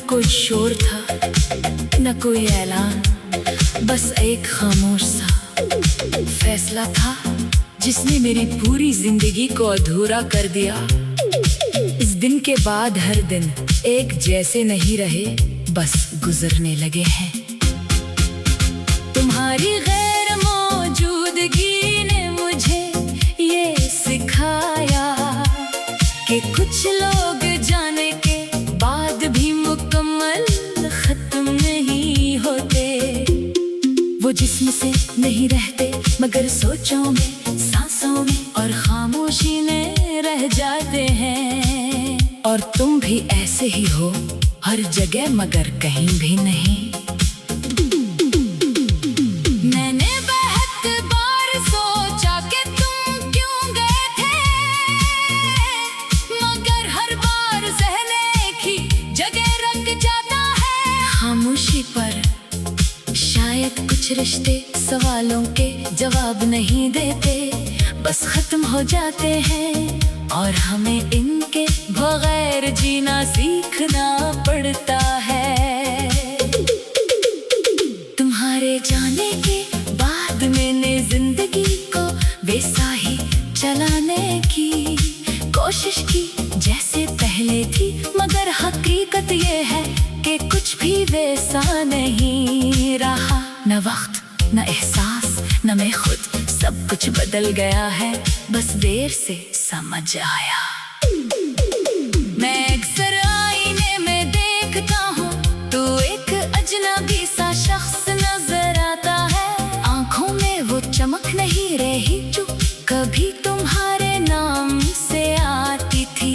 कोई शोर था, न कोई ऐलान, बस एक खामोश सा फैसला था जिसने मेरी पूरी जिंदगी को अधूरा कर दिया। इस दिन के बाद हर दिन एक जैसे नहीं रहे, बस गुजरने लगे हैं। तुम्हारी गैर मौजूदगी ने मुझे ये सिखाया कि कुछ लोग जाने के बाद भी मुकम्मल खत्म नहीं होते। वो जिस्म से नहीं रहते मगर सोचों में, सांसों में और खामोशी में रह जाते हैं। और तुम भी ऐसे ही हो, हर जगह मगर कहीं भी नहीं। मैंने बहुत बार सोचा कि तुम क्यों गए थे, मगर हर बार सहने की जगह रख जाता है। खामोशी पर शायद कुछ रिश्ते सवालों के जवाब नहीं देते, बस खत्म हो जाते हैं और हमें इनके बगैर जीना सीखना पड़ता है। तुम्हारे जाने के बाद मैंने जिंदगी को वैसा ही चलाने की कोशिश की जैसे पहले थी, मगर हकीकत ये है कि कुछ भी वैसा नहीं रहा। न वक्त, न एहसास, न मैं खुद, सब कुछ बदल गया है, बस देर से समझ आया। मैं अक्सर आईने में देखता हूँ, तू एक अजनबी सा शख्स नजर आता है। आंखों में वो चमक नहीं रही जो कभी तुम्हारे नाम से आती थी।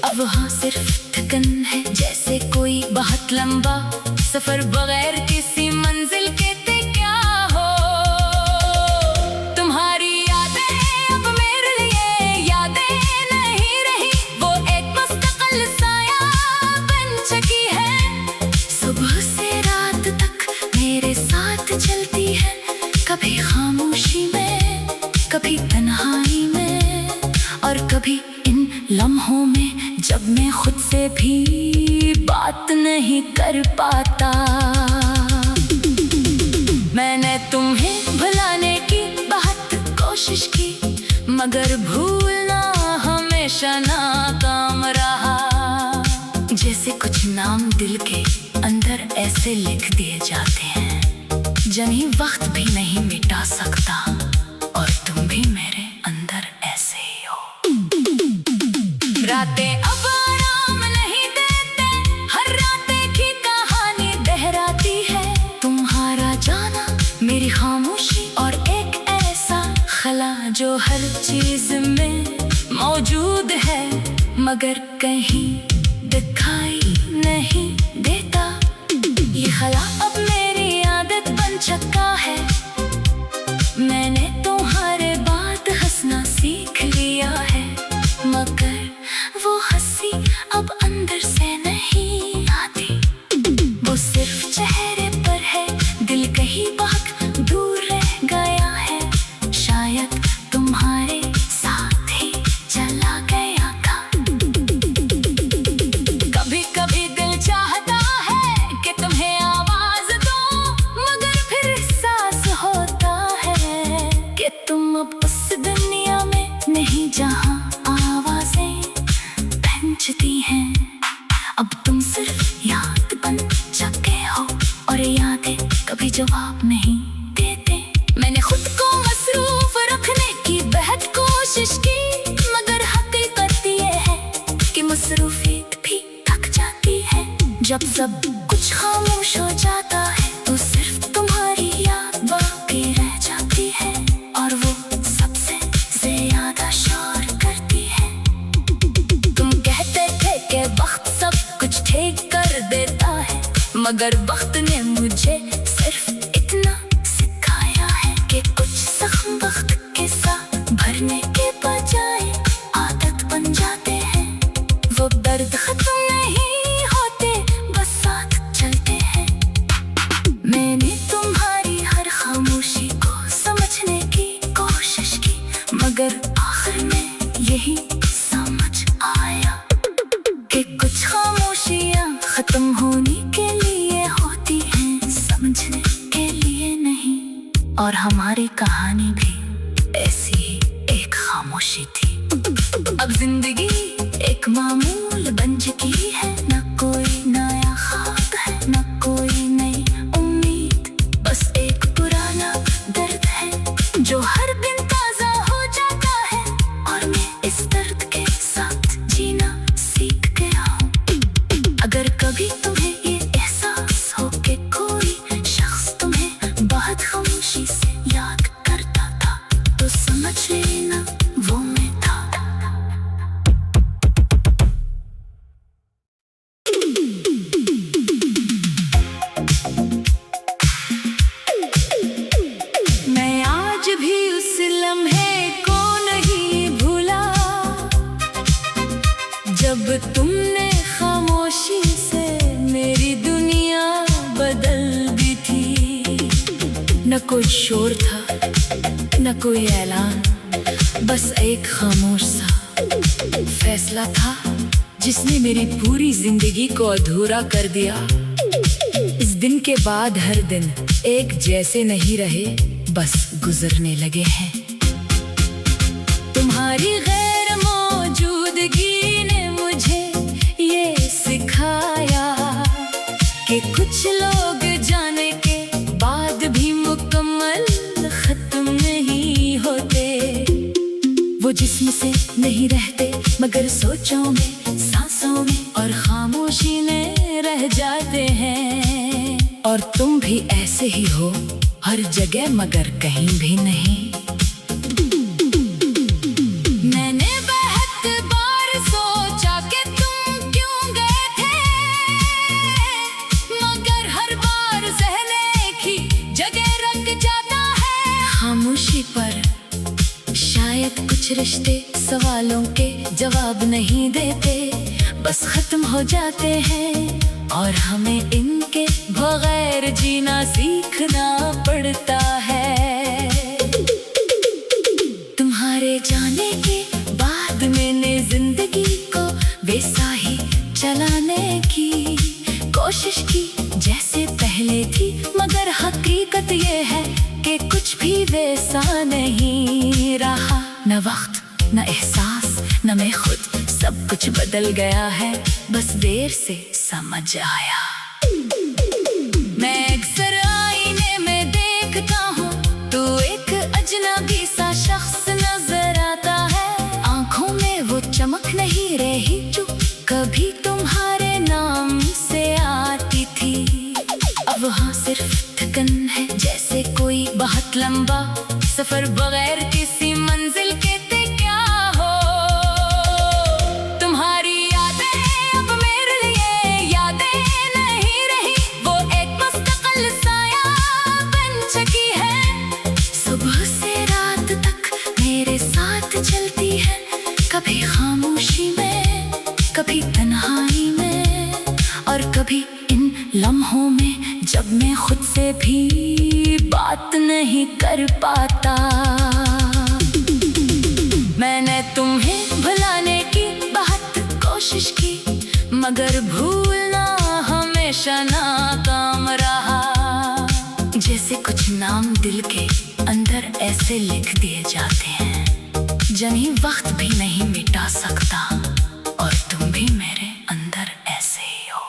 अब वहाँ सिर्फ थकन है, जैसे कोई बहुत लंबा सफर बगैर किसी मंजिल के क्या हो। तुम्हारी यादें अब मेरे लिए यादें नहीं रही, वो एक मुस्तकिल साया बन चुकी है। सुबह से रात तक मेरे साथ चलती है, कभी खामोशी में, कभी तन्हाई में और कभी इन लम्हों में जब मैं खुद से भी बात नहीं कर पाता। मैंने तुम्हें भुलाने की बहुत कोशिश की, मगर भूलना हमेशा नाकाम रहा। जैसे कुछ नाम दिल के अंदर ऐसे लिख दिए जाते हैं जिन्हें वक्त भी नहीं मिटा सकता, और तुम भी मेरे अंदर ऐसे ही हो। रातें अब आराम नहीं देते, हर रात की कहानी दोहराती है। तुम्हारा जाना, मेरी खामोशी और एक ऐसा खला जो हर चीज में मौजूद है मगर कहीं दिखाई नहीं देता। ये खला अब मेरी आदत बन चुका है, मैंने तुम्हारे बाद हंसना सीख लिया है, मगर वो हंसी अब अंदर से नहीं आती। वो सिर्फ चेहरे पर है, दिल कहीं बहुत दूर रह गया है। शायद तुम्हारे साथ ही चला गया था। कभी कभी दिल चाहता है कि तुम्हें आवाज दो, मगर फिर एहसास होता है कि तुम अब उस दुनिया में नहीं जहां आवाजें पहुंचती हैं। अब तुम सिर्फ याद बन चुके हो और यादें कभी जवाब नहीं देते। मैंने खुद को मसरूफ रखने की बेहद कोशिश की, मगर हकीकत ये है कि मसरूफियत भी थक जाती है। जब सब कुछ खामोश हो जाता है तो सिर्फ तुम्हारी याद बाकी रह जाती है, और वो सबसे ज्यादा शोर करती है। तुम कहते थे कि वक्त सब कुछ ठीक कर देता है, मगर वक्त ने मुझे सिर्फ इतना सिखाया है कि कुछ जख्म वक्त के साथ भरने के बजाय आदत बन जाते हैं। वो दर्द खत्म नहीं होते, बस साथ चलते हैं। मैंने तुम्हारी हर खामोशी को समझने की कोशिश की, मगर आखिर में यही समझ आया कि कुछ खामोशियां खत्म हमारी कहानी भी ऐसी ही एक खामोशी थी। अब जिंदगी एक मामूल बन चुकी है, न कोई नया ख्वाब है, न कोई नई उम्मीद, बस एक पुराना दर्द है जो हर दिन ताजा हो जाता है। और मैं इस दर्द के साथ जीना सीख गया हूँ। अगर कभी तुम्हें ये एहसास हो कि कोई शख्स तुम्हें बहुत खामोशी से याद करता था, तो समझ लेना वो मैं था। मैं आज भी उस लम्हे को नहीं भूला जब तुमने खामोशी से मेरी दुनिया बदल दी थी। न कोई शोर था, न कोई ऐलान, बस एक खामोश सा फैसला था जिसने मेरी पूरी जिंदगी को अधूरा कर दिया। इस दिन के बाद हर दिन एक जैसे नहीं रहे, बस गुजरने लगे हैं। तुम्हारी गैर मौजूदगी ने मुझे ये सिखाया कि कुछ लोग जाने के बाद भी मुकम्मल खत्म नहीं होते। वो जिस्म से नहीं रहते मगर सोचों में, सांसों में और खामोशी में रह जाते हैं। और तुम भी ऐसे ही हो, हर जगह मगर कहीं भी नहीं। मैंने बहुत बार सोचा कि तुम क्यों गए थे, मगर हर बार ज़हन एक ही जगह रख जाता है। खामोशी पर शायद कुछ रिश्ते सवालों के जवाब नहीं देते, बस खत्म हो जाते हैं। और हमें इनके बगैर जीना सीखना पड़ता है। तुम्हारे जाने के बाद मैंने जिंदगी को वैसा ही चलाने की कोशिश की जैसे पहले थी, मगर हकीकत ये है कि कुछ भी वैसा नहीं रहा। न वक्त, न एहसास, न मैं खुद, सब कुछ बदल गया है, बस देर से समझ आया। मैं अक्सर आईने में देखता हूँ तो एक अजनबी सा शख्स नजर आता है। आंखों में वो चमक नहीं रही जो कभी तुम्हारे नाम से आती थी। अब वहाँ सिर्फ थकन है, जैसे कोई बहुत लंबा सफर बगैर किसी मंजिल के क्या हो। तुम्हारी यादें अब मेरे लिए यादें नहीं रही, वो एक मुस्तकिल साया बन चुकी है। सुबह से रात तक मेरे साथ चलती है, कभी खामोशी में, कभी तन्हाई में, और कभी इन लम्हों में जब मैं खुद से भी बात नहीं कर पाता। मैंने तुम्हें भुलाने की बहुत कोशिश की, मगर भूलना हमेशा नाकाम रहा। जैसे कुछ नाम दिल के अंदर ऐसे लिख दिए जाते हैं जिन्हें वक्त भी नहीं मिटा सकता, और तुम भी मेरे अंदर ऐसे ही हो।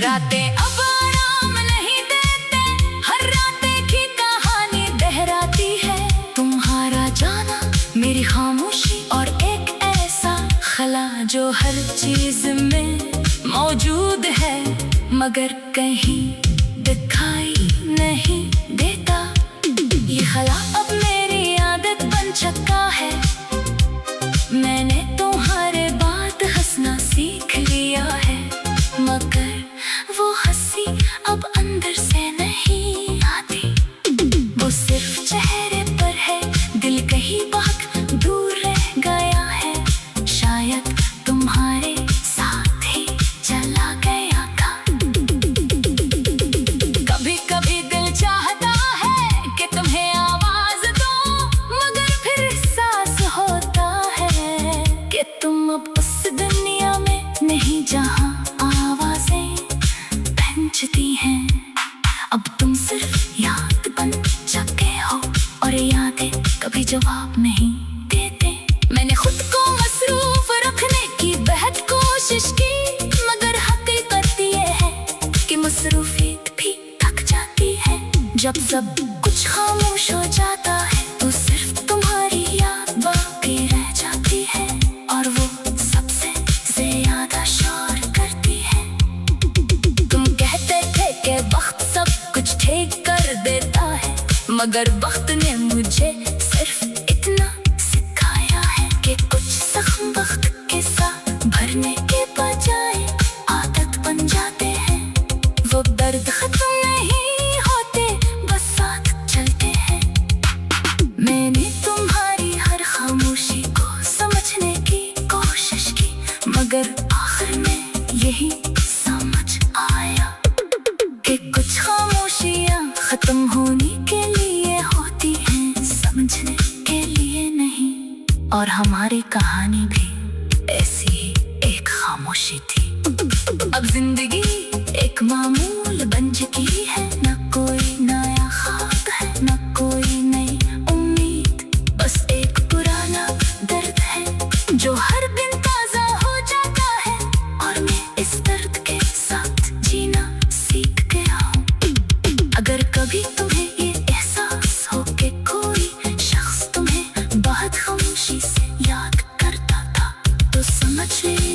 रातें अब आराम नहीं देते, हर रात एक ही कहानी दोहराती है। तुम्हारा जाना, मेरी खामोशी और एक ऐसा खला जो हर चीज में मौजूद है मगर कहीं दिखाई नहीं देता। ये खला अब मेरी आदत बन चुका है। मैंने तुम्हारे बाद हंसना सीख लिया है, मगर वो हंसी अब अंदर से नहीं आती। वो सिर्फ चेहरे पर है, दिल कहीं बहुत दूर रह गया है। शायद तुम्हारे साथ ही चला गया था। नहीं देते। मैंने खुद को मसरूफ रखने की बेहद कोशिश की, मगर हकीकत ये है कि मसरूफियत भी थक जाती है। जब सब कुछ खामोश हो जाता है तो सिर्फ तुम्हारी याद बाकी रह जाती है, और वो सबसे ज्यादा शोर करती है। तुम कहते थे कि वक्त सब कुछ ठीक कर देता है, मगर वक्त ने मुझे सिर्फ इतना सिखाया है कि कुछ जख्म वक्त के साथ भरने के बजाय आदत बन जाते हैं। वो दर्द खत्म नहीं होते, बस साथ चलते हैं। मैंने तुम्हारी हर खामोशी को समझने की कोशिश की, मगर आखिर में यही समझ आया कि कुछ खामोशियाँ खत्म होने के लिए होती हैं, समझने के लिए नहीं। और हमारी कहानी भी ऐसी ही एक खामोशी थी। अब जिंदगी एक मामूल बन चुकी है, न कोई नया ख्वाब है, न कोई नई उम्मीद, बस एक पुराना दर्द है जो हर दिन ताजा हो जाता है। और मैं इस दर्द के साथ जीना सीख गया हूँ। अगर कभी तुम्हें ये एहसास हो कि कोई शख्स तुम्हें बहुत खामोशी से याद करता था, तो समझ ले